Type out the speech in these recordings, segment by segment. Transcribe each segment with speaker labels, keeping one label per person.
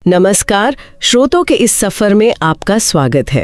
Speaker 1: नमस्कार, श्रोतों के इस सफर में आपका स्वागत है।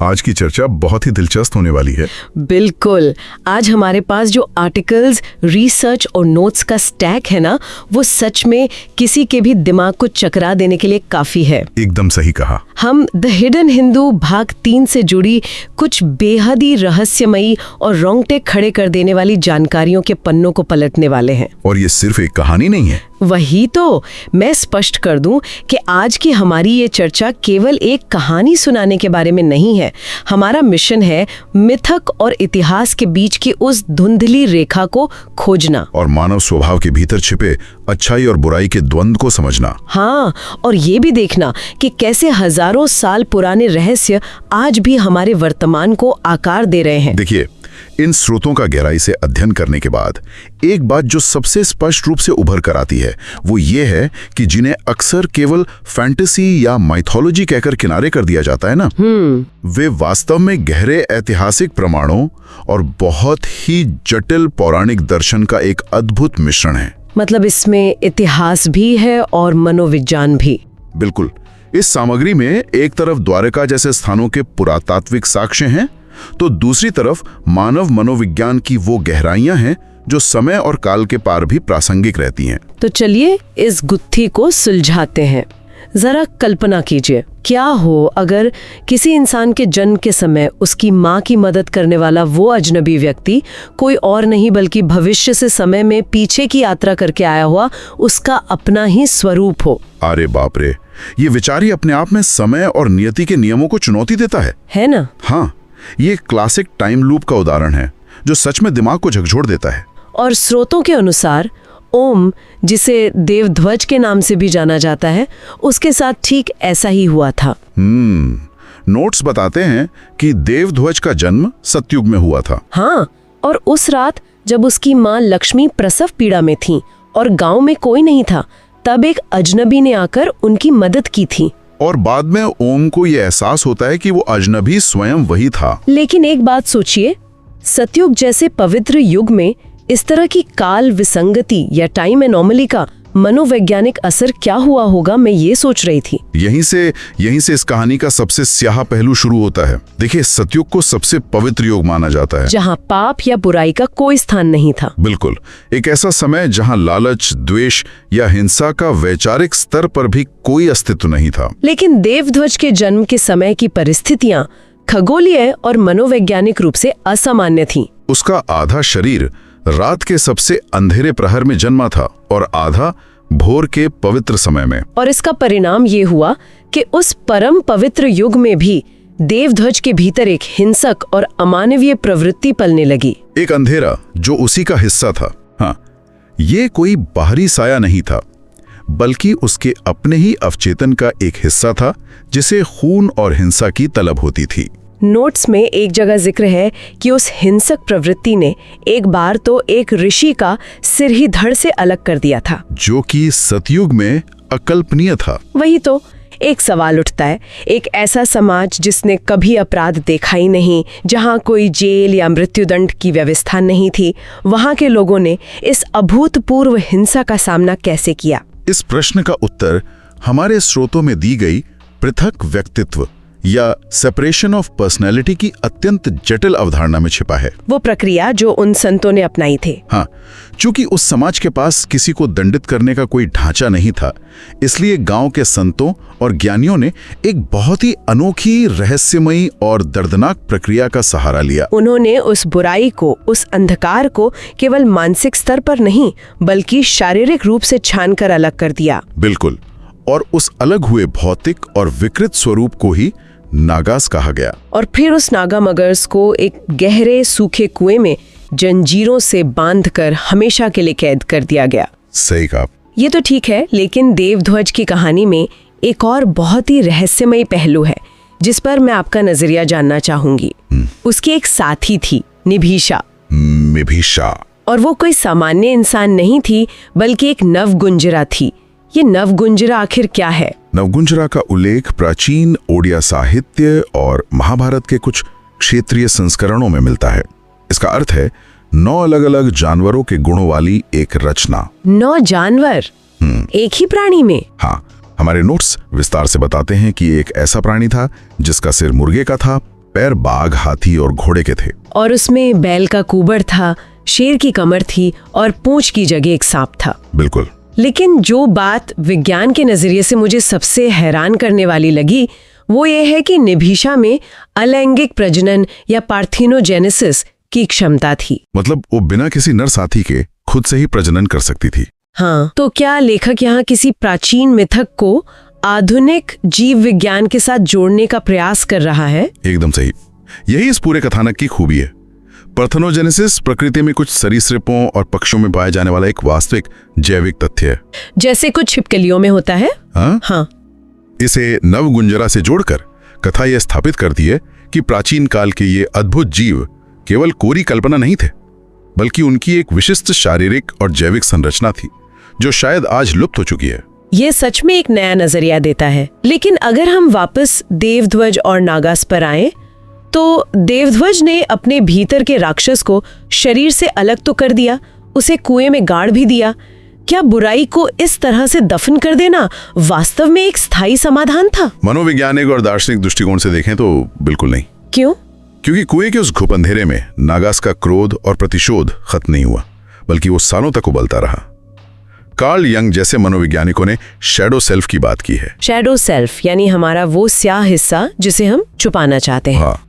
Speaker 2: आज की चर्चा बहुत ही दिलचस्प होने वाली है।
Speaker 1: बिल्कुल। आज हमारे पास जो आर्टिकल्स, रिसर्च और नोट्स का स्टैक है ना, वो सच में किसी के भी दिमाग को चकरा देने के लिए काफी है।
Speaker 2: एकदम सही कहा।
Speaker 1: हम द हिडन हिंदू भाग 3 से जुड़ी कुछ बेहद ही रहस्यमयी और रोंगटे खड़े कर देने वाली जानकारियों के पन्नों को पलटने वाले हैं।
Speaker 2: और ये सिर्फ एक कहानी नहीं है।
Speaker 1: वही तो मैं स्पष्ट कर दूं कि आज की हमारी ये चर्चा केवल एक कहानी सुनाने के बारे में नहीं है। हमारा मिशन है मिथक और इतिहास के बीच की उस धुंधली रेखा को खोजना
Speaker 2: और मानव स्वभाव के भीतर छिपे अच्छाई और बुराई के द्वंद्व को समझना।
Speaker 1: हाँ, और ये भी देखना कि कैसे हजारों साल पुराने रहस्य आज भी हमारे वर्तमान को आकार दे रहे हैं।
Speaker 2: देखिए, इन स्रोतों का गहराई से अध्ययन करने के बाद एक बात जो सबसे स्पष्ट रूप से उभर कर आती है वो ये है कि जिन्हें अक्सर केवल फैंटेसी या माइथोलॉजी कहकर किनारे कर दिया जाता है ना, वे वास्तव में गहरे ऐतिहासिक प्रमाणों और बहुत ही जटिल पौराणिक दर्शन का एक अद्भुत मिश्रण है।
Speaker 1: मतलब इसमें इतिहास भी है और मनोविज्ञान भी।
Speaker 2: बिल्कुल। इस सामग्री में एक तरफ द्वारका जैसे स्थानों के पुरातात्विक साक्ष्य हैं, तो दूसरी तरफ मानव मनोविज्ञान की वो गहराइयां हैं जो समय और काल के पार भी प्रासंगिक रहती हैं।
Speaker 1: तो चलिए इस गुत्थी को सुलझाते हैं। जरा कल्पना कीजिए, क्या हो अगर किसी इंसान के जन्म के समय उसकी माँ की मदद करने वाला वो अजनबी व्यक्ति कोई और नहीं बल्कि भविष्य से समय में पीछे की यात्रा करके आया हुआ उसका अपना ही स्वरूप हो।
Speaker 2: अरे बाप रे, ये विचार ही अपने आप में समय और नियति के नियमों को चुनौती देता है
Speaker 1: ना?
Speaker 2: हाँ, ये क्लासिक टाइम लूप का उदाहरण है जो सच में दिमाग को झकझोर देता है।
Speaker 1: और स्रोतों के अनुसार ओम, जिसे देवध्वज के नाम से भी जाना जाता है, उसके साथ ठीक ऐसा ही हुआ था।
Speaker 2: नोट्स बताते हैं कि देवध्वज का जन्म सतयुग में हुआ था।
Speaker 1: हाँ, और उस रात जब उसकी माँ लक्ष्मी प्रसव पीड़ा में थी और गांव में कोई नहीं था, तब एक अजनबी ने आकर उनकी मदद की थी।
Speaker 2: और बाद में ओम को यह एहसास होता है कि वो अजनबी स्वयं वही था।
Speaker 1: लेकिन एक बात सोचिए, सतयुग जैसे पवित्र युग में इस तरह की काल विसंगति या टाइम एनोमली का मनोवैज्ञानिक असर क्या हुआ होगा, मैं ये सोच रही थी।
Speaker 2: यहीं से इस कहानी का सबसे स्याह पहलू शुरू होता है। देखिए, सतयुग को सबसे पवित्र युग माना जाता है,
Speaker 1: जहाँ पाप या बुराई का कोई स्थान नहीं था।
Speaker 2: बिल्कुल, एक ऐसा समय जहाँ लालच, द्वेष या हिंसा का वैचारिक स्तर पर भी कोई अस्तित्व नहीं था।
Speaker 1: लेकिन देवध्वज के जन्म के समय की परिस्थितियाँ खगोलीय और मनोवैज्ञानिक रूप से असामान्य थीं।
Speaker 2: उसका आधा शरीर रात के सबसे अंधेरे प्रहर में जन्मा था और आधा भोर के पवित्र समय में। और
Speaker 1: इसका परिणाम ये हुआ कि उस परम पवित्र युग में भी देवध्वज के भीतर एक हिंसक और अमानवीय प्रवृत्ति पलने लगी।
Speaker 2: एक अंधेरा जो उसी का हिस्सा था। हाँ, ये कोई बाहरी साया नहीं था, बल्कि उसके अपने ही अवचेतन का एक हिस्सा था जिसे खून और हिंसा की तलब होती थी।
Speaker 1: नोट्स में एक जगह जिक्र है कि उस हिंसक प्रवृत्ति ने एक बार तो एक ऋषि का सिर ही धड़ से अलग कर दिया था,
Speaker 2: जो कि सतयुग में अकल्पनीय था।
Speaker 1: वही तो एक सवाल उठता है, एक ऐसा समाज जिसने कभी अपराध देखा ही नहीं, जहां कोई जेल या मृत्युदंड की व्यवस्था नहीं थी, वहां के लोगों ने इस अभूतपूर्व हिंसा का सामना कैसे किया?
Speaker 2: इस प्रश्न का उत्तर हमारे स्रोतों में दी गई पृथक व्यक्तित्व या सेपरेशन ऑफ पर्सनैलिटी की अत्यंत जटिल अवधारणा में छिपा है।
Speaker 1: वो प्रक्रिया जो उन संतों ने अपनाई थी।
Speaker 2: हाँ, चूंकि उस समाज के पास किसी को दंडित करने का कोई ढांचा नहीं था, इसलिए गांव के संतों और ज्ञानियों ने एक बहुत ही अनोखी, रहस्यमयी और दर्दनाक प्रक्रिया का सहारा लिया।
Speaker 1: उन्होंने उस बुराई को, उस अंधकार को केवल मानसिक स्तर पर नहीं बल्कि शारीरिक रूप से छानकर अलग कर दिया।
Speaker 2: बिल्कुल, और उस अलग हुए भौतिक और विकृत स्वरूप को ही नागास कहा गया।
Speaker 1: और फिर उस नागा मगर्स को एक गहरे सूखे कुएं में जंजीरों से बांधकर हमेशा के लिए कैद कर दिया गया।
Speaker 2: सही कहा।
Speaker 1: ये तो ठीक है, लेकिन देवध्वज की कहानी में एक और बहुत ही रहस्यमयी पहलू है जिस पर मैं आपका नजरिया जानना चाहूंगी। उसकी एक साथी थी, निभीषा। और वो कोई सामान्य इंसान नहीं थी बल्कि एक नवगुंजरा थी। ये नवगुंजरा आखिर क्या है?
Speaker 2: नवगुंजरा का उल्लेख प्राचीन ओडिया साहित्य और महाभारत के कुछ क्षेत्रीय संस्करणों में मिलता है। इसका अर्थ है 9 अलग अलग जानवरों के गुणों वाली एक रचना।
Speaker 1: 9 जानवर एक ही प्राणी में?
Speaker 2: हाँ, हमारे नोट्स विस्तार से बताते हैं कि एक ऐसा प्राणी था जिसका सिर मुर्गे का था, पैर बाघ, हाथी और घोड़े के थे,
Speaker 1: और उसमें बैल का कुबड़ था, शेर की कमर थी और पूंछ की जगह एक सांप था।
Speaker 2: बिल्कुल।
Speaker 1: लेकिन जो बात विज्ञान के नजरिए से मुझे सबसे हैरान करने वाली लगी वो ये है कि निभिषा में अलैंगिक प्रजनन या पार्थिनोजेनेसिस की क्षमता थी।
Speaker 2: मतलब वो बिना किसी नर साथी के खुद से ही प्रजनन कर सकती थी।
Speaker 1: हाँ, तो क्या लेखक यहाँ किसी प्राचीन मिथक को आधुनिक जीव विज्ञान के साथ जोड़ने का प्रयास कर रहा है?
Speaker 2: एकदम सही। यही इस पूरे कथानक की खूबी है। पार्थेनोजेनेसिस प्रकृति में कुछ सरीसृपों और पक्षियों में पाया जाने वाला एक वास्तविक जैविक तथ्य है,
Speaker 1: जैसे कुछ छिपकलियों में होता है। हाँ।
Speaker 2: इसे नवगुंजरा से जोड़कर कथा यह स्थापित करती है कि प्राचीन काल के ये अद्भुत जीव केवल कोरी कल्पना नहीं थे, बल्कि उनकी एक विशिष्ट शारीरिक और जैविक संरचना थी जो शायद आज लुप्त हो चुकी है।
Speaker 1: ये सच में एक नया नजरिया देता है। लेकिन अगर हम वापस देवध्वज और नागास पर आएं, तो देवध्वज ने अपने भीतर के राक्षस को शरीर से अलग तो कर दिया, उसे कुएं में गाड़ भी दिया। क्या बुराई को इस तरह से दफन कर देना वास्तव में एक स्थायी समाधान था?
Speaker 2: मनोवैज्ञानिक और दार्शनिक दृष्टिकोण से देखें तो बिल्कुल नहीं।
Speaker 1: क्यों?
Speaker 2: क्योंकि कुएं के उस घुप अंधेरे में नागास का क्रोध और प्रतिशोध खत्म नहीं हुआ, बल्कि वो सालों तक उबलता रहा। कार्ल यंग जैसे मनोवैज्ञानिकों ने शैडो सेल्फ की बात की है।
Speaker 1: शैडो सेल्फ यानी हमारा वो स्याह हिस्सा जिसे हम छुपाना चाहते हैं।
Speaker 2: हाँ।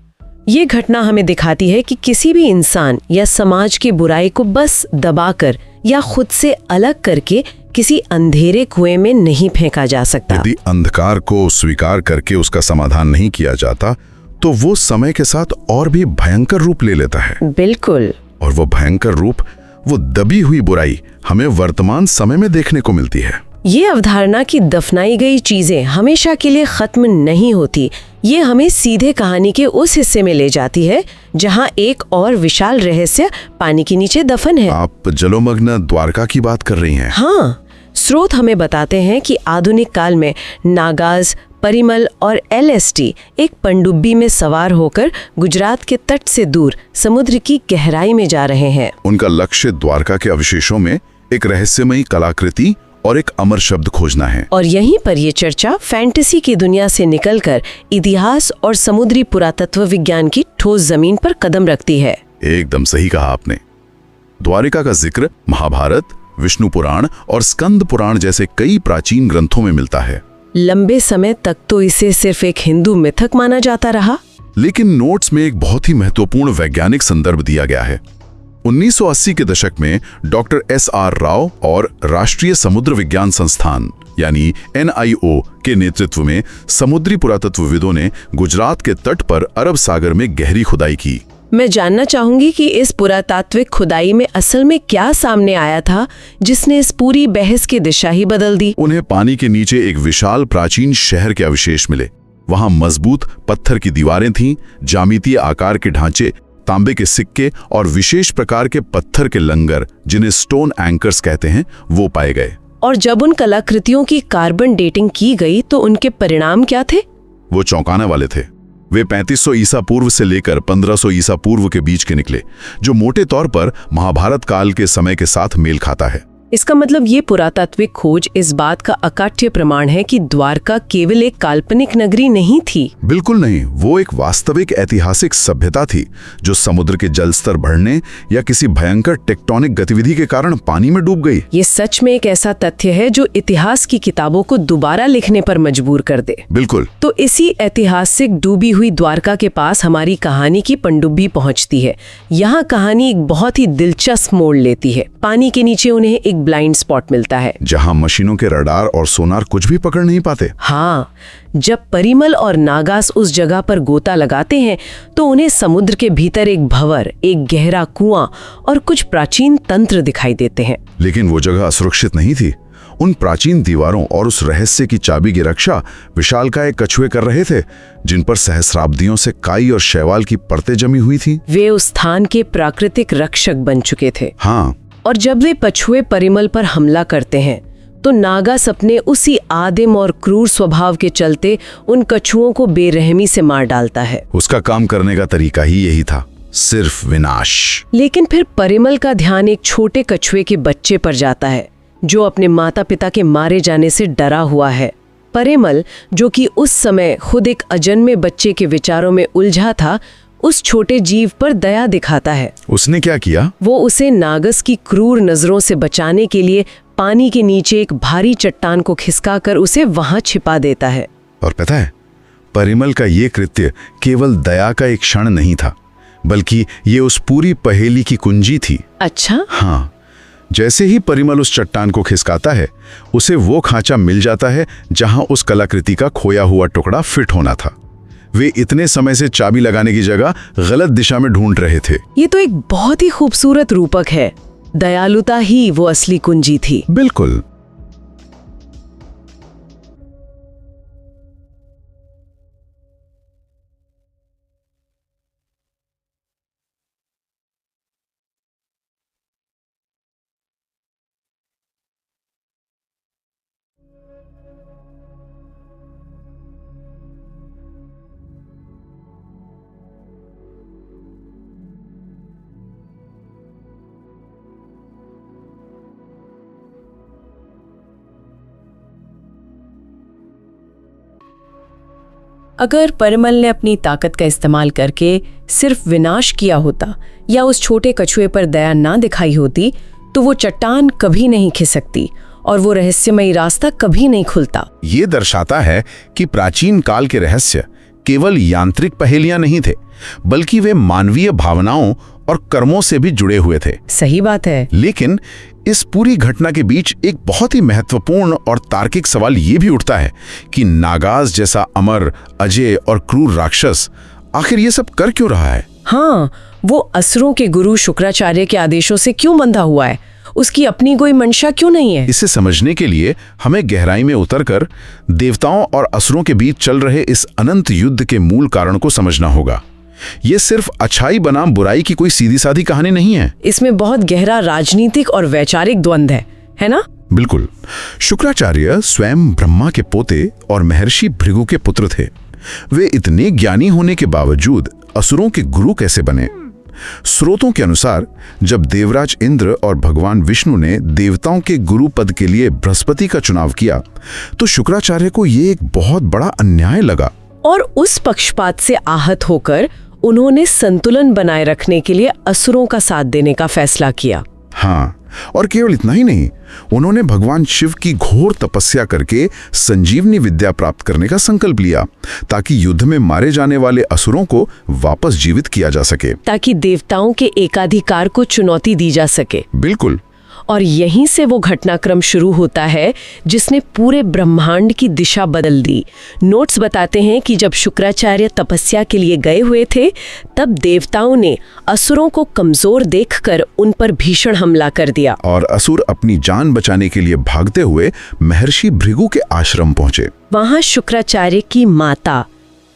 Speaker 1: ये घटना हमें दिखाती है कि किसी भी इंसान या समाज की बुराई को बस दबाकर या खुद से अलग करके किसी अंधेरे कुएं में नहीं फेंका जा सकता।
Speaker 2: यदि अंधकार को स्वीकार करके उसका समाधान नहीं किया जाता तो वो समय के साथ और भी भयंकर रूप ले लेता है।
Speaker 1: बिल्कुल।
Speaker 2: और वो भयंकर रूप, वो दबी हुई बुराई हमें वर्तमान समय में देखने को मिलती है।
Speaker 1: ये अवधारणा कि दफनाई गई चीजें हमेशा के लिए खत्म नहीं होती, ये हमें सीधे कहानी के उस हिस्से में ले जाती है जहां एक और विशाल रहस्य पानी के नीचे दफन है।
Speaker 2: आप जलोमग्न द्वारका की बात कर रही हैं?
Speaker 1: हाँ। स्रोत हमें बताते हैं कि आधुनिक काल में नागास, परिमल और एलएसटी एक पनडुब्बी में सवार होकर गुजरात के तट से दूर समुद्र की गहराई में जा रहे हैं।
Speaker 2: उनका लक्ष्य द्वारका के अवशेषों में एक रहस्यमयी कलाकृति और एक अमर शब्द खोजना है।
Speaker 1: और यहीं पर यह चर्चा फैंटेसी की दुनिया से निकलकर इतिहास और समुद्री पुरातत्व विज्ञान की ठोस जमीन पर कदम रखती है।
Speaker 2: एकदम सही कहा आपने। द्वारिका का जिक्र महाभारत, विष्णु पुराण और स्कंद पुराण जैसे कई प्राचीन ग्रंथों में मिलता है।
Speaker 1: लंबे समय तक तो इसे सिर्फ एक हिंदू मिथक माना जाता रहा,
Speaker 2: लेकिन नोट्स में एक बहुत ही महत्वपूर्ण वैज्ञानिक संदर्भ दिया गया है। 1980 के दशक में डॉक्टर SR राव और राष्ट्रीय समुद्र विज्ञान संस्थान यानी NIO के नेतृत्व में समुद्री पुरातत्वविदों ने गुजरात के तट पर अरब सागर में गहरी खुदाई की।
Speaker 1: मैं जानना चाहूंगी कि इस पुरातात्विक खुदाई में असल में क्या सामने आया था जिसने इस पूरी बहस की दिशा ही बदल दी।
Speaker 2: उन्हें पानी के नीचे एक विशाल प्राचीन शहर के अवशेष मिले। वहां मजबूत पत्थर की दीवारें थीं, ज्यामितीय आकार के ढांचे, तांबे के सिक्के और विशेष प्रकार के पत्थर के लंगर जिन्हें स्टोन एंकर्स कहते हैं, वो पाए गए।
Speaker 1: और जब उन कलाकृतियों की कार्बन डेटिंग की गई तो उनके परिणाम क्या थे?
Speaker 2: वो चौंकाने वाले थे। वे 3500 ईसा पूर्व से लेकर 1500 ईसा पूर्व के बीच के निकले, जो मोटे तौर पर महाभारत काल के समय के साथ मेल खाता है।
Speaker 1: इसका मतलब ये पुरातात्विक खोज इस बात का अकाट्य प्रमाण है कि द्वारका केवल एक काल्पनिक नगरी नहीं थी।
Speaker 2: बिल्कुल नहीं, वो एक वास्तविक ऐतिहासिक सभ्यता थी जो समुद्र के जल स्तर बढ़ने या किसी भयंकर टेक्टोनिक गतिविधि के कारण पानी में डूब गई।
Speaker 1: ये सच में एक ऐसा तथ्य है जो इतिहास की किताबों को दोबारा लिखने पर मजबूर कर दे।
Speaker 2: बिल्कुल।
Speaker 1: तो इसी ऐतिहासिक डूबी हुई द्वारका के पास हमारी कहानी की पनडुब्बी पहुंचती है। यहाँ कहानी एक बहुत ही दिलचस्प मोड़ लेती है। पानी के नीचे उन्हें एक ब्लाइंड स्पॉट मिलता है
Speaker 2: जहां मशीनों के रडार और सोनार कुछ भी पकड़ नहीं पाते।
Speaker 1: हाँ, जब परिमल और नागास उस जगह पर गोता लगाते हैं तो उन्हें समुद्र के भीतर एक भंवर, एक गहरा कुआं और कुछ प्राचीन तंत्र दिखाई देते हैं।
Speaker 2: लेकिन वो जगह असुरक्षित नहीं थी। उन प्राचीन दीवारों और उस रहस्य की चाबी की रक्षा विशालकाय कछुए कर रहे थे, जिन पर सहस्राब्दियों से काई और शैवाल की परतें जमी हुई थी।
Speaker 1: वे उस स्थान के प्राकृतिक रक्षक बन चुके थे।
Speaker 2: हाँ।
Speaker 1: और जब वे कछुए परिमल पर हमला करते हैं तो नागास अपने उसी आदिम और क्रूर स्वभाव के चलते उन कछुओं को बेरहमी से मार डालता है।
Speaker 2: उसका काम करने का तरीका ही यही था, सिर्फ विनाश।
Speaker 1: लेकिन फिर परिमल का ध्यान एक छोटे कछुए के बच्चे पर जाता है जो अपने माता पिता के मारे जाने से डरा हुआ है। परिमल, जो कि उस समय खुद एक अजन्मे बच्चे के विचारों में उलझा था, उस छोटे जीव पर दया दिखाता है।
Speaker 2: उसने क्या किया?
Speaker 1: वो उसे नागस की क्रूर नजरों से बचाने के लिए पानी के नीचे एक भारी चट्टान को खिसकाकर उसे वहां छिपा देता है।
Speaker 2: और पता है, परिमल का ये कृत्य केवल दया का एक क्षण नहीं था, बल्कि ये उस पूरी पहेली की कुंजी थी।
Speaker 1: अच्छा?
Speaker 2: हाँ, जैसे ही परिमल उस चट्टान को खिसकाता है, उसे वो खांचा मिल जाता है जहां उस कलाकृति का खोया हुआ टुकड़ा फिट होना था। वे इतने समय से चाबी लगाने की जगह गलत दिशा में ढूंढ रहे थे।
Speaker 1: ये तो एक बहुत ही खूबसूरत रूपक है। दयालुता ही वो असली कुंजी थी।
Speaker 2: बिल्कुल।
Speaker 1: अगर परिमल ने अपनी ताकत का इस्तेमाल करके सिर्फ विनाश किया होता या उस छोटे कछुए पर दया ना दिखाई होती, तो वो चट्टान कभी नहीं खिसकती और वो रहस्यमयी रास्ता कभी नहीं खुलता।
Speaker 2: ये दर्शाता है कि प्राचीन काल के रहस्य केवल यांत्रिक पहेलियां नहीं थे, बल्कि वे मानवीय भावनाओं और कर्मों से भी जुड़े हुए थे।
Speaker 1: सही बात है।
Speaker 2: लेकिन इस पूरी घटना के बीच एक बहुत ही महत्वपूर्ण और तार्किक सवाल ये भी उठता है कि नागास जैसा अमर, अजय और क्रूर राक्षस आखिर ये सब कर क्यों रहा है?
Speaker 1: हाँ, वो असुरों के गुरु शुक्राचार्य के आदेशों से क्यों बंधा हुआ है? उसकी अपनी कोई मंशा क्यों नहीं है?
Speaker 2: इसे समझने के लिए हमें गहराई में उतरकर देवताओं और असुरों के बीच चल रहे इस अनंत युद्ध के मूल कारण को समझना होगा। ये सिर्फ अच्छाई बनाम बुराई की कोई सीधी साधी कहानी नहीं है।
Speaker 1: इसमें बहुत गहरा राजनीतिक और वैचारिक द्वंद्व है ना?
Speaker 2: बिल्कुल। शुक्राचार्य स्वयं ब्रह्मा के पोते और महर्षि भृगु के पुत्र थे। वे इतने ज्ञानी होने के बावजूद असुरों के गुरु कैसे बने? स्रोतों के अनुसार जब देवराज इंद्र और भगवान विष्णु ने देवताओं के गुरु पद के लिए बृहस्पति का चुनाव किया, तो शुक्राचार्य को ये एक बहुत बड़ा अन्याय लगा
Speaker 1: और उस पक्षपात से आहत होकर उन्होंने संतुलन बनाए रखने के लिए असुरों का साथ देने का फैसला किया।
Speaker 2: हाँ, और केवल इतना ही नहीं, उन्होंने भगवान शिव की घोर तपस्या करके संजीवनी विद्या प्राप्त करने का संकल्प लिया, ताकि युद्ध में मारे जाने वाले असुरों को वापस जीवित किया जा सके,
Speaker 1: ताकि देवताओं के एकाधिकार को चुनौती दी जा सके।
Speaker 2: बिल्कुल।
Speaker 1: और यहीं से वो घटनाक्रम शुरू होता है जिसने पूरे ब्रह्मांड की दिशा बदल दी। नोट्स बताते हैं कि जब शुक्राचार्य तपस्या के लिए गए हुए थे, तब देवताओं ने असुरों को कमजोर देखकर उन पर भीषण हमला कर दिया
Speaker 2: और असुर अपनी जान बचाने के लिए भागते हुए महर्षि भृगु के आश्रम पहुंचे।
Speaker 1: वहां शुक्राचार्य की माता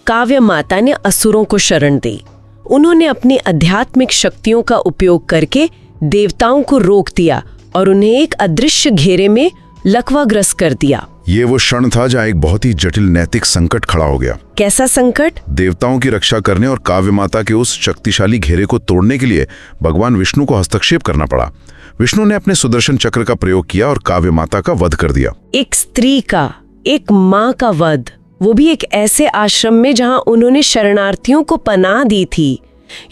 Speaker 1: काव्य माता ने असुरों को शरण दी। उन्होंने अपनी आध्यात्मिक शक्तियों का उपयोग करके देवताओं को रोक दिया और उन्हें एक अदृश्य घेरे में लकवाग्रस्त कर दिया।
Speaker 2: ये वो क्षण था जहाँ एक बहुत ही जटिल नैतिक संकट खड़ा हो गया।
Speaker 1: कैसा संकट?
Speaker 2: देवताओं की रक्षा करने और काव्य माता के उस शक्तिशाली घेरे को तोड़ने के लिए भगवान विष्णु को हस्तक्षेप करना पड़ा। विष्णु ने अपने सुदर्शन चक्र का प्रयोग किया और काव्य माता का वध कर दिया।
Speaker 1: एक स्त्री का, एक माँ का वध, वो भी एक ऐसे आश्रम में जहाँ उन्होंने शरणार्थियों को पनाह दी थी।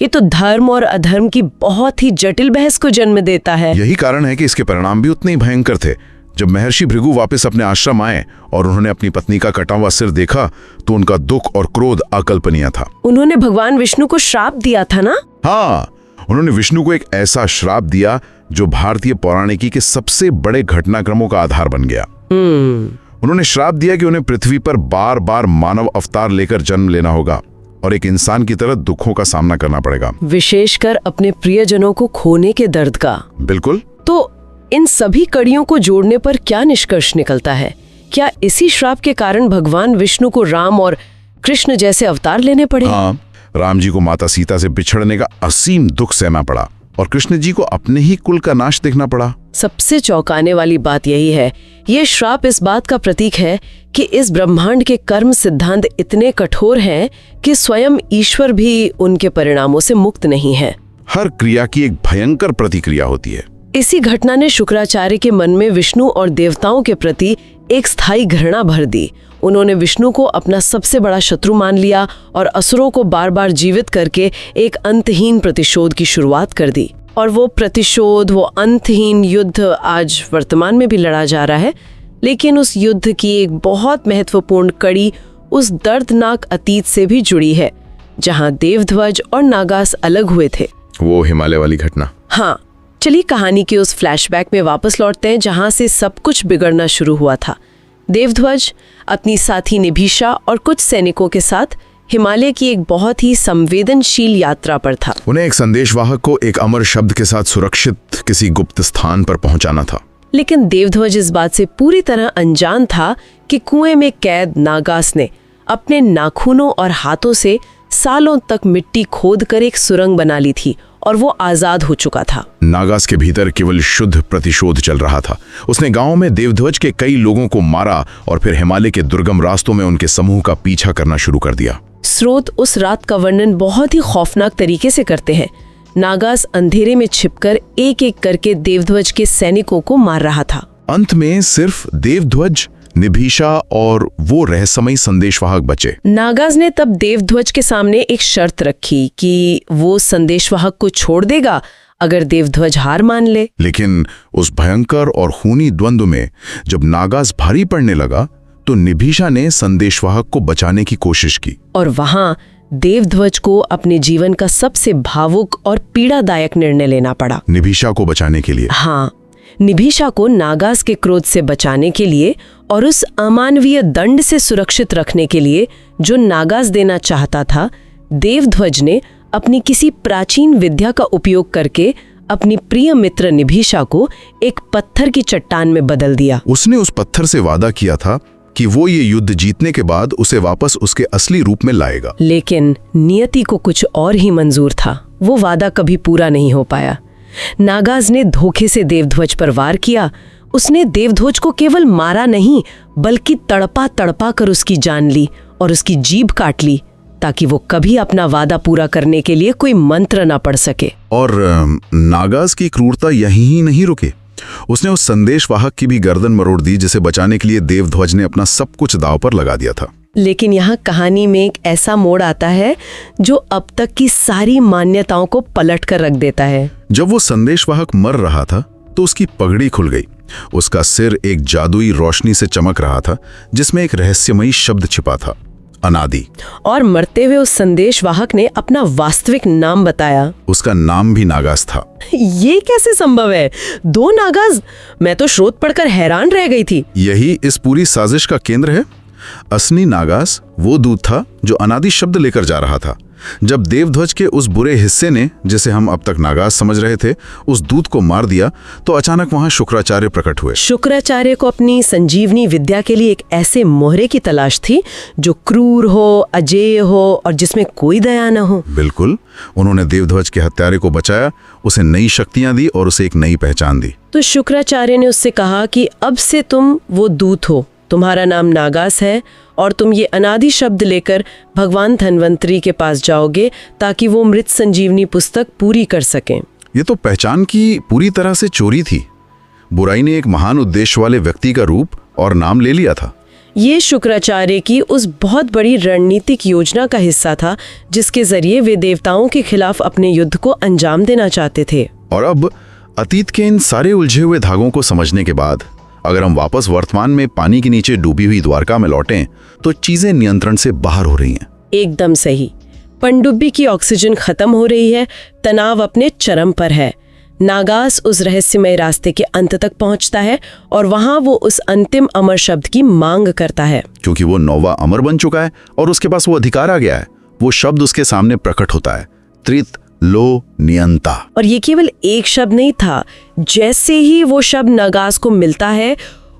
Speaker 1: ये तो धर्म और अधर्म की बहुत ही जटिल बहस को जन्म देता है।
Speaker 2: यही कारण है कि इसके परिणाम भी उतने ही भयंकर थे। जब महर्षि भृगु वापस अपने आश्रम आए और उन्होंने अपनी पत्नी का कटा हुआ सिर देखा, तो उनका दुख और क्रोध अकल्पनीय था।
Speaker 1: उन्होंने भगवान विष्णु को श्राप दिया था ना?
Speaker 2: हाँ, उन्होंने विष्णु को एक ऐसा श्राप दिया जो भारतीय पौराणिकी के सबसे बड़े घटनाक्रमों का आधार बन गया। उन्होंने श्राप दिया कि उन्हें पृथ्वी पर बार बार मानव अवतार लेकर जन्म लेना होगा और एक इंसान की तरह दुखों का सामना करना पड़ेगा,
Speaker 1: विशेषकर अपने प्रियजनों को खोने के दर्द का।
Speaker 2: बिल्कुल।
Speaker 1: तो इन सभी कड़ियों को जोड़ने पर क्या निष्कर्ष निकलता है? क्या इसी श्राप के कारण भगवान विष्णु को राम और कृष्ण जैसे अवतार लेने पड़े?
Speaker 2: हाँ, राम जी को माता सीता से बिछड़ने का असीम दुख सहना पड़ा और कृष्ण जी को अपने ही कुल का नाश देखना पड़ा।
Speaker 1: सबसे चौंकाने वाली बात यही है, ये श्राप इस बात का प्रतीक है कि इस ब्रह्मांड के कर्म सिद्धांत इतने कठोर हैं कि स्वयं ईश्वर भी उनके परिणामों से मुक्त नहीं है।
Speaker 2: हर क्रिया की एक भयंकर प्रतिक्रिया होती है।
Speaker 1: इसी घटना ने शुक्राचार्य के मन में विष्णु और देवताओं के प्रति एक स्थायी घृणा भर दी उन्होंने विष्णु को अपना सबसे बड़ा शत्रु मान लिया और असुरों को बार बार जीवित करके एक अंतहीन प्रतिशोध की शुरुआत कर दी। और वो प्रतिशोध, वो अंतहीन युद्ध आज वर्तमान में भी लड़ा जा रहा है। लेकिन उस युद्ध की एक बहुत महत्वपूर्ण कड़ी उस दर्दनाक अतीत से भी जुड़ी है जहां देवध्वज और नागास अलग हुए थे।
Speaker 3: वो हिमालय वाली घटना।
Speaker 1: हाँ, चलिए कहानी के उस फ्लैशबैक में वापस लौटते हैं जहां से सब कुछ बिगड़ना शुरू हुआ था। देवध्वज अपनी साथी निभीषा और कुछ सैनिकों के साथ हिमालय की एक बहुत ही संवेदनशील यात्रा पर था।
Speaker 3: उन्हें एक संदेशवाहक को एक अमर शब्द के साथ सुरक्षित किसी गुप्त स्थान पर पहुंचाना था।
Speaker 1: लेकिन देवध्वज इस बात से पूरी तरह अनजान था कि कुएं में कैद नागास ने अपने नाखूनों और हाथों से सालों तक मिट्टी खोदकर एक सुरंग बना ली थी और वो आजाद हो चुका था।
Speaker 3: नागास के भीतर केवल शुद्ध प्रतिशोध चल रहा था। उसने गांव में देवध्वज के कई लोगों को मारा और फिर हिमालय के दुर्गम रास्तों में उनके समूह का पीछा करना शुरू कर दिया।
Speaker 1: स्रोत उस रात का वर्णन बहुत ही खौफनाक तरीके से करते हैं। नागास अंधेरे में छिपकर एक एक करके देवध्वज के सैनिकों को मार रहा था।
Speaker 3: अंत में सिर्फ देवध्वज, निभीषा और वो रहस्यमयी संदेशवाहक बचे।
Speaker 1: नागास ने तब देवध्वज के सामने एक शर्त रखी कि वो संदेशवाहक को छोड़ देगा अगर देवध्वज हार मान ले।
Speaker 3: लेकिन उस भयंकर और खूनी द्वंद्व में जब नागास भारी पड़ने लगा तो निभीषा ने संदेशवाहक को बचाने की कोशिश की।
Speaker 1: और वहां देवध्वज को अपने जीवन का सबसे भावुक और पीड़ादायक निर्णय लेना पड़ा।
Speaker 3: निभीषा को बचाने के लिए?
Speaker 1: हाँ, निभीषा को नागास के क्रोध से बचाने के लिए और उस अमानवीय दंड से सुरक्षित रखने के लिए जो नागास देना चाहता था, देवध्वज ने अपनी किसी प्राचीन विद्या का उपयोग करके अपनी प्रिय मित्र निभीषा को एक पत्थर की चट्टान में बदल दिया।
Speaker 3: उसने उस पत्थर से वादा किया था कि वो ये युद्ध जीतने के बाद उसे वापस उसके असली रूप में लाएगा।
Speaker 1: लेकिन नियति को कुछ और ही मंजूर था। वो वादा कभी पूरा नहीं हो पाया। नागास ने धोखे से देवध्वज पर वार किया। उसने देवध्वज को केवल मारा नहीं बल्कि तड़पा तड़पा कर उसकी जान ली और उसकी जीभ काट ली ताकि वो कभी अपना वादा पूरा करने के लिए कोई मंत्र ना पढ़ सके।
Speaker 3: और नागास की क्रूरता यहीं ही नहीं रुके। उसने उस संदेशवाहक की भी गर्दन मरोड़ दी जिसे बचाने के लिए देवध्वज ने अपना सब कुछ दांव पर लगा दिया था।
Speaker 1: लेकिन यहाँ कहानी में एक ऐसा मोड़ आता है जो अब तक की सारी मान्यताओं को पलट कर रख देता है।
Speaker 3: जब वो संदेशवाहक मर रहा था तो उसकी पगड़ी खुल गई। उसका सिर एक जादुई रोशनी से चमक रहा था जिसमें एक रहस्यमयी शब्द छिपा था, अनादि।
Speaker 1: और मरते हुए उस संदेशवाहक ने अपना वास्तविक नाम बताया।
Speaker 3: उसका नाम भी नागास था।
Speaker 1: ये कैसे संभव है? 2 नागास? मैं तो स्रोत पढ़कर हैरान रह गई थी।
Speaker 3: यही इस पूरी साजिश का केंद्र है। असली नागास वो दूत था जो अनादि शब्द लेकर जा रहा था। जब देवध्वज के उस बुरे हिस्से ने, जिसे हम अब तक नागास समझ रहे थे, उस दूत को मार दिया तो अचानक वहां शुक्राचार्य प्रकट हुए।
Speaker 1: शुक्राचार्य को अपनी संजीवनी विद्या के लिए एक ऐसे मोहरे की तलाश थी जो क्रूर हो, अजेय हो और जिसमें कोई दया न हो।
Speaker 3: बिल्कुल। उन्होंने देवध्वज के हत्यारे को बचाया, उसे नई शक्तियां दी और उसे एक नई पहचान दी।
Speaker 1: तो शुक्राचार्य ने उससे कहा कि अब से तुम वो दूत हो, तुम्हारा नाम नागास है और तुम ये अनादि शब्द लेकर भगवान धन्वंतरी के पास जाओगे ताकि वो मृत संजीवनी पुस्तक पूरी कर सकें।
Speaker 3: ये तो पहचान की पूरी तरह से चोरी थी। बुराई ने एक महान उद्देश्य वाले व्यक्ति का रूप और नाम ले लिया था।
Speaker 1: ये शुक्राचार्य की उस बहुत बड़ी रणनीतिक योजना का हिस्सा था जिसके जरिए वे देवताओं के खिलाफ अपने युद्ध को अंजाम देना चाहते थे।
Speaker 3: और अब अतीत के इन सारे उलझे हुए धागों को समझने के बाद अगर हम वापस वर्तमान में पानी के नीचे डूबी हुई द्वारका में लौटें तो चीजें नियंत्रण से बाहर हो रही हैं।
Speaker 1: एकदम सही। पनडुब्बी की ऑक्सीजन खत्म हो रही है, तनाव अपने चरम पर है। नागास उस रहस्यमय रास्ते के अंत तक पहुंचता है और वहां वो उस अंतिम अमर शब्द की मांग करता है।
Speaker 3: क्योंकि वो नौवा अमर बन चुका है और उसके पास वो अधिकार आ गया है। वो शब्द उसके सामने प्रकट होता है, त्रित लो नियंता। और
Speaker 1: ये केवल एक शब्द नहीं था। जैसे ही वो शब्द नागास को मिलता है,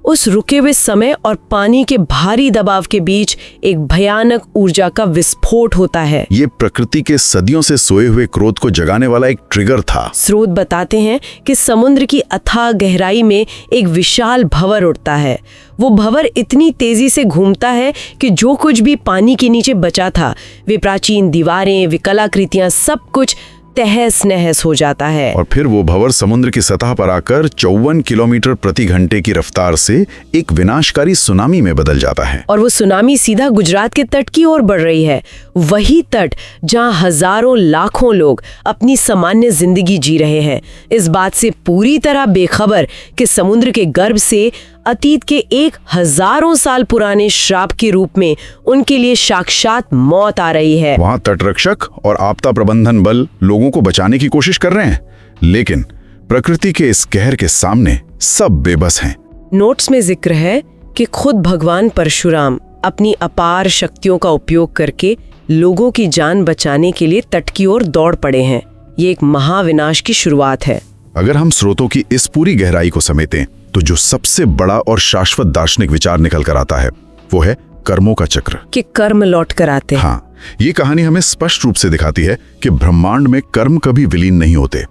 Speaker 1: उस रुके हुए समय और पानी के भारी दबाव के बीच एक भयानक ऊर्जा का विस्फोट होता है।
Speaker 3: ये प्रकृति के सदियों से सोए हुए क्रोध को जगाने वाला एक ट्रिगर था।
Speaker 1: स्रोत बताते हैं कि समुद्र की अथाह गहराई में एक विशाल भंवर उड़ता है। वो भंवर इतनी तेजी से घूमता है कि जो कुछ भी पानी के नीचे बचा था, वे प्राचीन दीवारें, वे कलाकृतियां, सब कुछ तहस नहस हो जाता है।
Speaker 2: और फिर वो भंवर समुद्र की सतह पर आकर 54 किलोमीटर प्रति घंटे की रफ्तार से एक विनाशकारी सुनामी में बदल जाता है।
Speaker 1: और वो सुनामी सीधा गुजरात के तट की ओर बढ़ रही है, वही तट जहां हजारों लाखों लोग अपनी सामान्य जिंदगी जी रहे हैं, इस बात से पूरी तरह बेखबर कि समुद्र के गर्भ से अतीत के 1000 साल पुराने श्राप के रूप में उनके लिए साक्षात मौत आ रही है।
Speaker 2: वहां तटरक्षक और आपदा प्रबंधन बल लोगों को बचाने की कोशिश कर रहे हैं, लेकिन प्रकृति के इस कहर के सामने सब बेबस हैं।
Speaker 1: नोट्स में जिक्र है कि खुद भगवान परशुराम अपनी अपार शक्तियों का उपयोग करके लोगों की जान बचाने के लिए तट की ओर दौड़ पड़े हैं। ये एक महाविनाश की शुरुआत है।
Speaker 2: अगर हम स्रोतों की इस पूरी गहराई को समेटें तो जो सबसे बड़ा और शाश्वत दार्शनिक विचार निकल कर आता है वो है कर्मों का चक्र,
Speaker 1: कि कर्म लौट कर आते हैं।
Speaker 2: हाँ, ये कहानी हमें स्पष्ट रूप से दिखाती है कि ब्रह्मांड में कर्म कभी विलीन नहीं होते।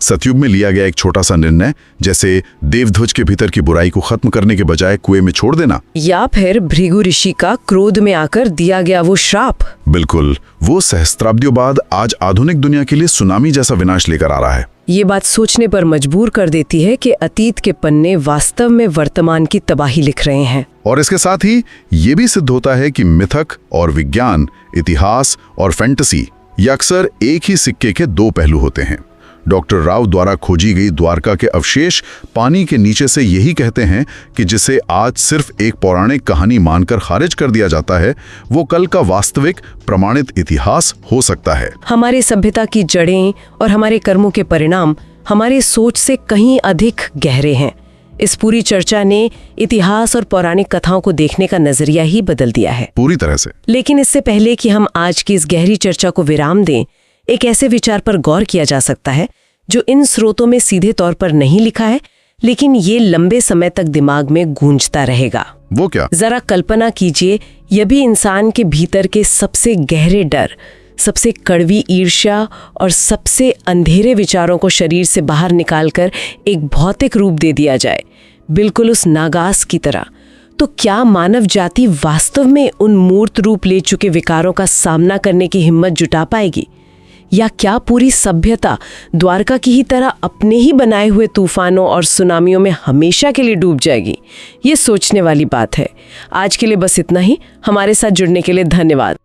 Speaker 2: सतयुग में लिया गया एक छोटा सा निर्णय, जैसे देवध्वज के भीतर की बुराई को खत्म करने के बजाय कुएं में छोड़ देना,
Speaker 1: या फिर भृगु ऋषि का क्रोध में आकर दिया गया वो श्राप,
Speaker 2: बिल्कुल वो सहस्त्राब्दियों बाद आज आधुनिक दुनिया के लिए सुनामी जैसा विनाश लेकर आ रहा है।
Speaker 1: ये बात सोचने पर मजबूर कर देती है कि अतीत के पन्ने वास्तव में वर्तमान की तबाही लिख रहे हैं।
Speaker 2: और इसके साथ ही ये भी सिद्ध होता है कि मिथक और विज्ञान, इतिहास और फैंटेसी ये अक्सर एक ही सिक्के के दो पहलू होते हैं। डॉक्टर राव द्वारा खोजी गई द्वारका के अवशेष पानी के नीचे से यही कहते हैं कि जिसे आज सिर्फ एक पौराणिक कहानी मानकर खारिज कर दिया जाता है, वो कल का वास्तविक प्रमाणित इतिहास हो सकता है।
Speaker 1: हमारी सभ्यता की जड़ें और हमारे कर्मों के परिणाम हमारे सोच से कहीं अधिक गहरे हैं। इस पूरी चर्चा ने इतिहास और पौराणिक कथाओं को देखने का नजरिया ही बदल दिया है,
Speaker 2: पूरी तरह से।
Speaker 1: लेकिन इससे पहले कि हम आज की इस गहरी चर्चा को विराम दें, एक ऐसे विचार पर गौर किया जा सकता है जो इन स्रोतों में सीधे तौर पर नहीं लिखा है, लेकिन ये लंबे समय तक दिमाग में गूंजता रहेगा।
Speaker 2: वो क्या?
Speaker 1: जरा कल्पना कीजिए, यह भी इंसान के भीतर के सबसे गहरे डर, सबसे कड़वी ईर्ष्या और सबसे अंधेरे विचारों को शरीर से बाहर निकालकर एक भौतिक रूप दे दिया जाए, बिल्कुल उस नागास की तरह। तो क्या मानव जाति वास्तव में उन मूर्त रूप ले चुके विकारों का सामना करने की हिम्मत जुटा पाएगी, या क्या पूरी सभ्यता द्वारका की ही तरह अपने ही बनाए हुए तूफानों और सुनामियों में हमेशा के लिए डूब जाएगी? ये सोचने वाली बात है। आज के लिए बस इतना ही। हमारे साथ जुड़ने के लिए धन्यवाद।